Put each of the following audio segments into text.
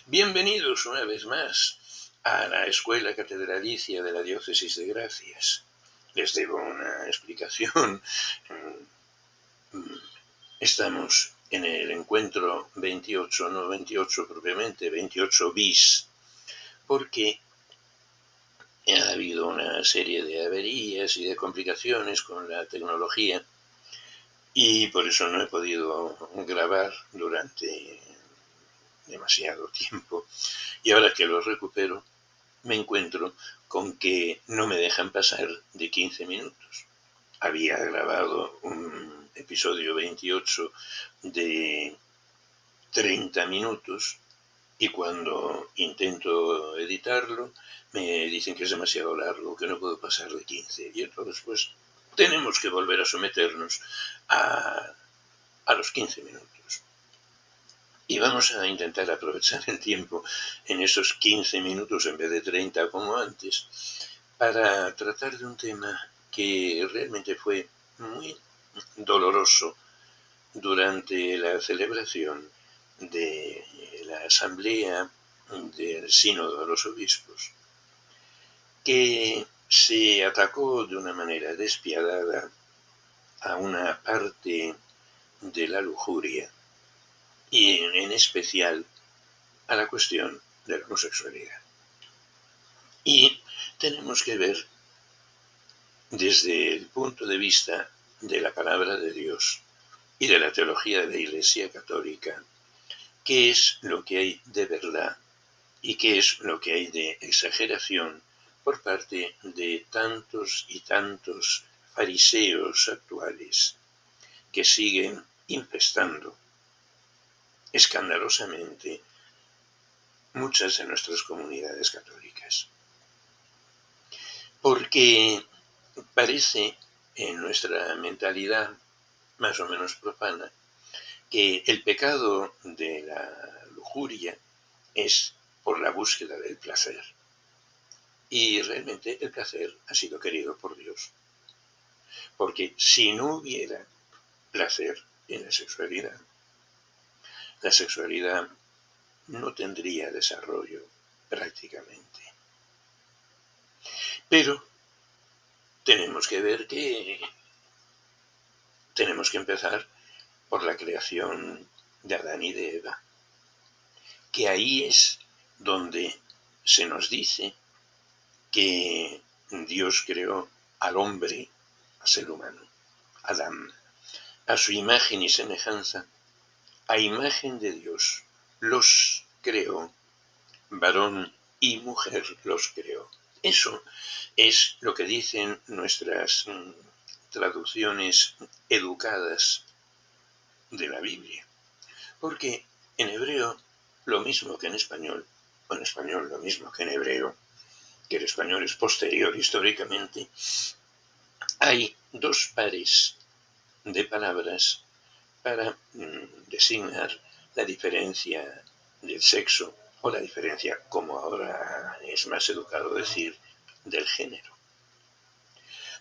Bienvenidos una vez más a la Escuela Catedralicia de la Diócesis de Gracias. Les debo una explicación. Estamos en el encuentro 28, no 28 propiamente, 28 bis, porque ha habido una serie de averías y de complicaciones con la tecnología y por eso no he podido grabar durante demasiado tiempo. Y ahora que lo recupero, me encuentro con que no me dejan pasar de 15 minutos. Había grabado un episodio 28 de 30 minutos y cuando intento editarlo me dicen que es demasiado largo, que no puedo pasar de 15. Y entonces pues tenemos que volver a someternos a los 15 minutos. Y vamos a intentar aprovechar el tiempo en esos 15 minutos en vez de 30 como antes, para tratar de un tema que realmente fue muy doloroso durante la celebración de la asamblea del Sínodo de los Obispos, que se atacó de una manera despiadada a una parte de la lujuria y en especial a la cuestión de la homosexualidad. Y tenemos que ver desde el punto de vista de la palabra de Dios y de la teología de la Iglesia Católica qué es lo que hay de verdad y qué es lo que hay de exageración por parte de tantos y tantos fariseos actuales que siguen infestando escandalosamente muchas de nuestras comunidades católicas. Porque parece en nuestra mentalidad más o menos profana que el pecado de la lujuria es por la búsqueda del placer. Y realmente el placer ha sido querido por Dios. Porque si no hubiera placer en la sexualidad no tendría desarrollo prácticamente. Pero tenemos que ver que tenemos que empezar por la creación de Adán y de Eva, que ahí es donde se nos dice que Dios creó al hombre, al ser humano, Adán, a su imagen y semejanza, a imagen de Dios, los creó, varón y mujer los creó. Eso es lo que dicen nuestras traducciones educadas de la Biblia. Porque en hebreo, lo mismo que en español, o en español lo mismo que en hebreo, que el español es posterior históricamente, hay dos pares de palabras para designar la diferencia del sexo, o la diferencia, como ahora es más educado decir, del género.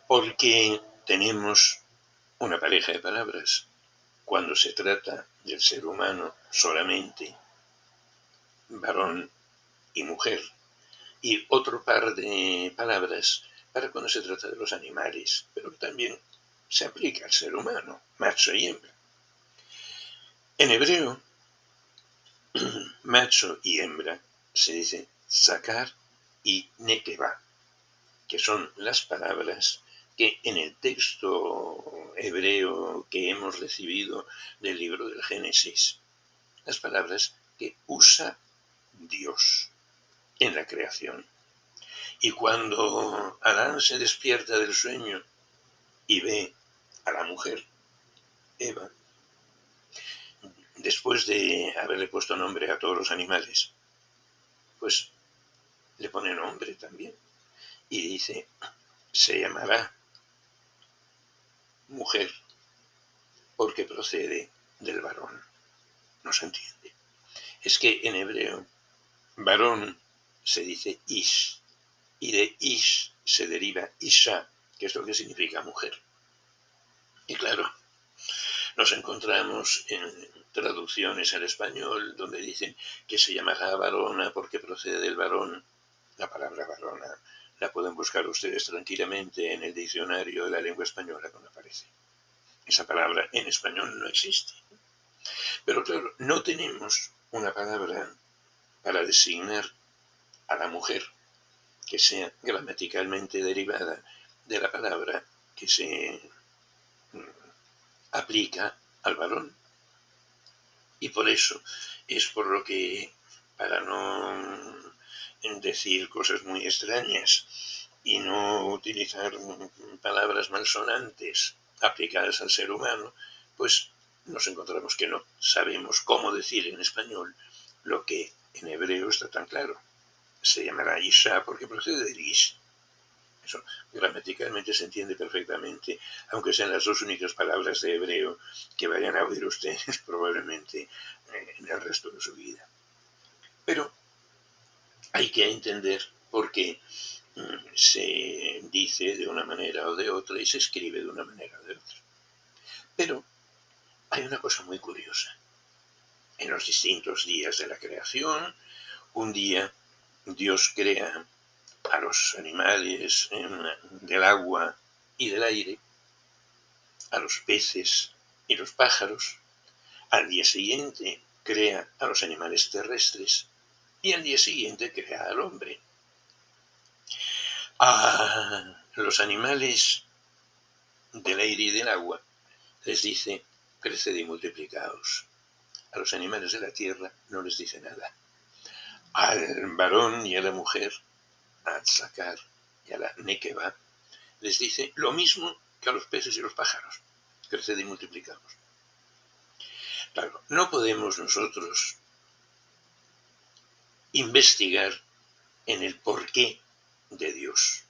Porque tenemos una pareja de palabras cuando se trata del ser humano solamente, varón y mujer, y otro par de palabras para cuando se trata de los animales, pero que también se aplica al ser humano, macho y hembra. En hebreo, macho y hembra se dice zakar y nekeva, que son las palabras que en el texto hebreo que hemos recibido del libro del Génesis, las palabras que usa Dios en la creación. Y cuando Adán se despierta del sueño y ve a la mujer, Eva, después de haberle puesto nombre a todos los animales, pues le pone nombre también. Y dice, se llamará mujer porque procede del varón. No se entiende. Es que en hebreo, varón se dice ish, y de ish se deriva isha, que es lo que significa mujer. Y claro, Nos encontramos en traducciones al español donde dicen que se llamará varona porque procede del varón. La palabra varona la pueden buscar ustedes tranquilamente en el diccionario de la lengua española cuando aparece. Esa palabra en español no existe. Pero claro, no tenemos una palabra para designar a la mujer que sea gramaticalmente derivada de la palabra que se aplica al varón. Y por eso es por lo que, para no decir cosas muy extrañas y no utilizar palabras malsonantes aplicadas al ser humano, pues nos encontramos que no sabemos cómo decir en español lo que en hebreo está tan claro. Se llamará Isha porque procede del Ish. Eso gramaticalmente se entiende perfectamente, aunque sean las dos únicas palabras de hebreo que vayan a oír ustedes probablemente en el resto de su vida. Pero hay que entender por qué se dice de una manera o de otra y se escribe de una manera o de otra. Pero hay una cosa muy curiosa. En los distintos días de la creación, un día Dios crea a los animales del agua y del aire, a los peces y los pájaros. Al día siguiente crea a los animales terrestres y al día siguiente crea al hombre. A los animales del aire y del agua les dice: creced y multiplicaos. A los animales de la tierra no les dice nada. Al varón y a la mujer, a Tzakar y a la Nekeva, les dice lo mismo que a los peces y los pájaros: creced y multiplicaos. Claro, no podemos nosotros investigar en el porqué de Dios.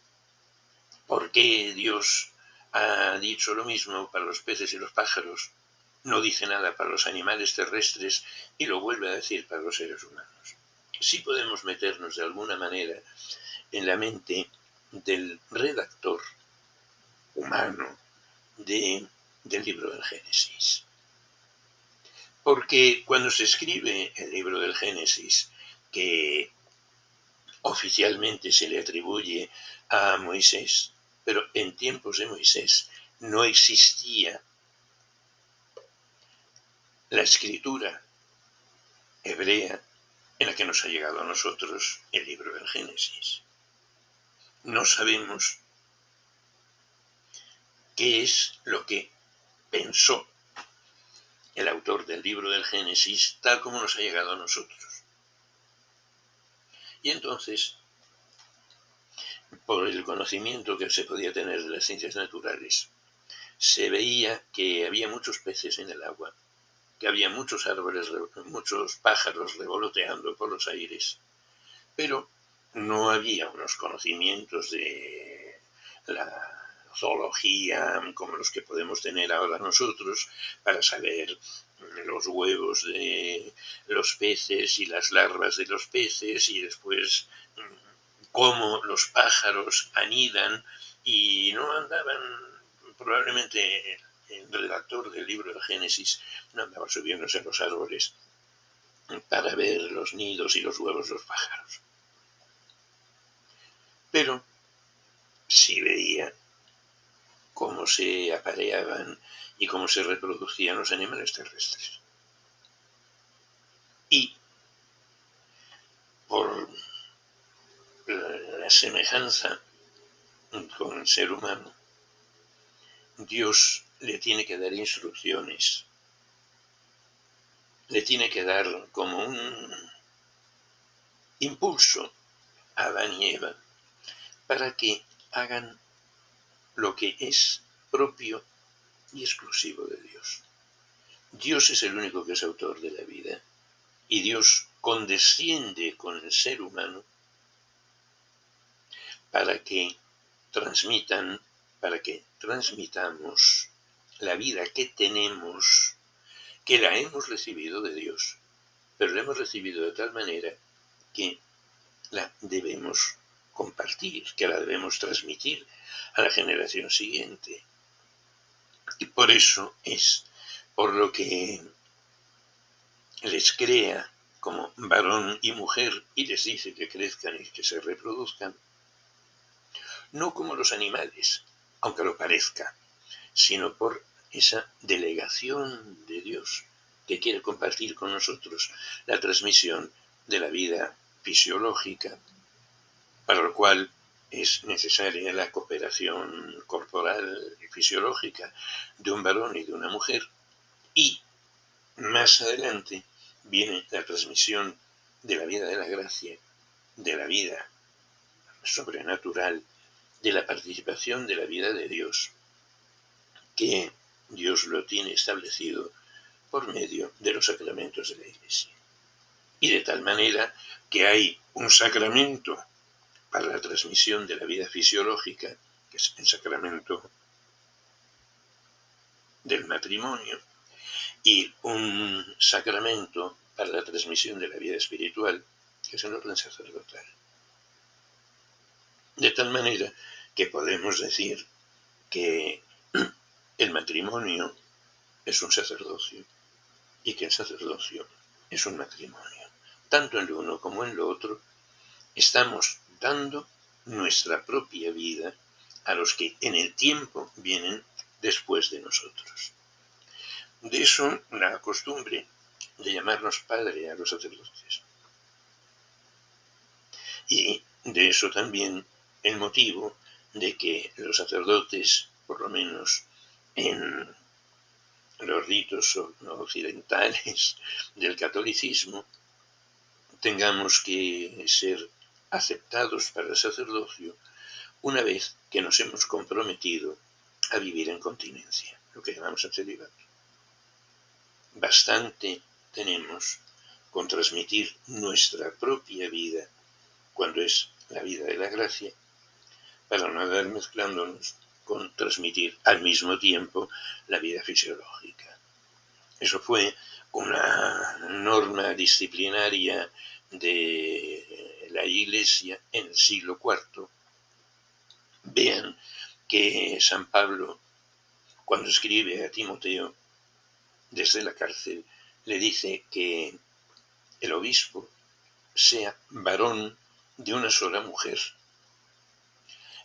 ¿Por qué Dios ha dicho lo mismo para los peces y los pájaros? No dice nada para los animales terrestres y lo vuelve a decir para los seres humanos. Sí podemos meternos de alguna manera en la mente del redactor humano del libro del Génesis. Porque cuando se escribe el libro del Génesis, que oficialmente se le atribuye a Moisés, pero en tiempos de Moisés no existía la escritura hebrea en la que nos ha llegado a nosotros el libro del Génesis. No sabemos qué es lo que pensó el autor del libro del Génesis tal como nos ha llegado a nosotros. Y entonces, por el conocimiento que se podía tener de las ciencias naturales, se veía que había muchos peces en el agua, que había muchos árboles, muchos pájaros revoloteando por los aires, pero no había unos conocimientos de la zoología como los que podemos tener ahora nosotros para saber los huevos de los peces y las larvas de los peces y después cómo los pájaros anidan, y no andaban, probablemente el redactor del libro del Génesis no andaba subiéndose a los árboles para ver los nidos y los huevos de los pájaros. Pero sí veía cómo se apareaban y cómo se reproducían los animales terrestres. Y por la semejanza con el ser humano, Dios le tiene que dar instrucciones, le tiene que dar como un impulso a Adán y Eva para que hagan lo que es propio y exclusivo de Dios. Dios es el único que es autor de la vida y Dios condesciende con el ser humano para que transmitamos la vida que tenemos, que la hemos recibido de Dios, pero la hemos recibido de tal manera que la debemos compartir, que la debemos transmitir a la generación siguiente. Y por eso es por lo que les crea como varón y mujer y les dice que crezcan y que se reproduzcan, no como los animales, aunque lo parezca, sino por esa delegación de Dios que quiere compartir con nosotros la transmisión de la vida fisiológica, para lo cual es necesaria la cooperación corporal y fisiológica de un varón y de una mujer, y más adelante viene la transmisión de la vida de la gracia, de la vida sobrenatural, de la participación de la vida de Dios, que Dios lo tiene establecido por medio de los sacramentos de la Iglesia. Y de tal manera que hay un sacramento para la transmisión de la vida fisiológica, que es el sacramento del matrimonio, y un sacramento para la transmisión de la vida espiritual, que es el orden sacerdotal. De tal manera que podemos decir que el matrimonio es un sacerdocio y que el sacerdocio es un matrimonio. Tanto en lo uno como en lo otro, estamos dando nuestra propia vida a los que en el tiempo vienen después de nosotros. De eso la costumbre de llamarnos padre a los sacerdotes. Y de eso también el motivo de que los sacerdotes, por lo menos en los ritos occidentales del catolicismo, tengamos que ser aceptados para el sacerdocio una vez que nos hemos comprometido a vivir en continencia, lo que llamamos el celibato. Bastante tenemos con transmitir nuestra propia vida, cuando es la vida de la gracia, para no andar mezclándonos con transmitir al mismo tiempo la vida fisiológica. Eso fue una norma disciplinaria de la Iglesia en el siglo IV. Vean que San Pablo, cuando escribe a Timoteo desde la cárcel, le dice que el obispo sea varón de una sola mujer.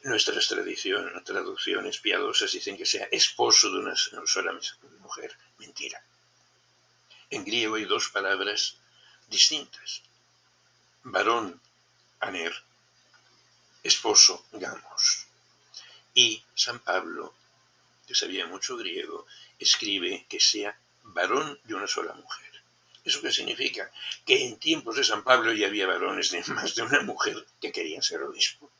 Nuestras traducciones piadosas dicen que sea esposo de una sola mujer. Mentira. En griego hay dos palabras distintas. Varón, aner, esposo, gamos. Y San Pablo, que sabía mucho griego, escribe que sea varón de una sola mujer. ¿Eso qué significa? Que en tiempos de San Pablo ya había varones de más de una mujer que querían ser obispo.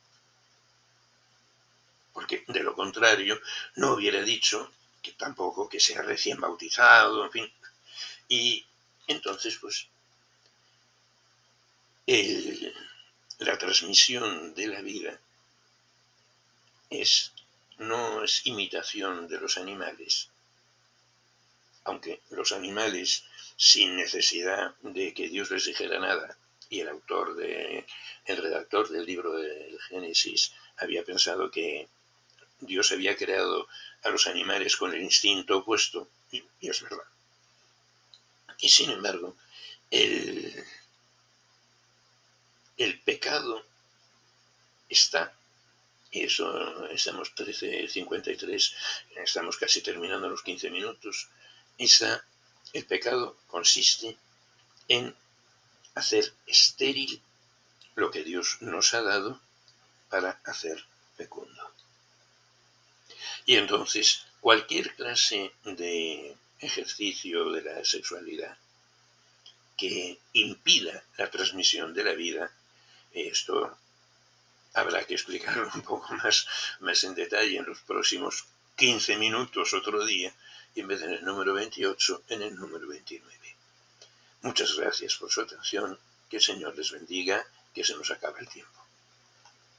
Porque de lo contrario no hubiera dicho que tampoco que sea recién bautizado, en fin. Y entonces, pues, la transmisión de la vida no es imitación de los animales, aunque los animales, sin necesidad de que Dios les dijera nada, y el redactor del libro del Génesis había pensado que Dios había creado a los animales con el instinto opuesto, y es verdad. Y sin embargo, el pecado está, y eso estamos 13:53, estamos casi terminando los 15 minutos, el pecado consiste en hacer estéril lo que Dios nos ha dado para hacer fecundo. Y entonces cualquier clase de ejercicio de la sexualidad que impida la transmisión de la vida, esto habrá que explicarlo un poco más en detalle en los próximos 15 minutos otro día, y en vez de en el número 28, en el número 29. Muchas gracias por su atención, que el Señor les bendiga, que se nos acaba el tiempo.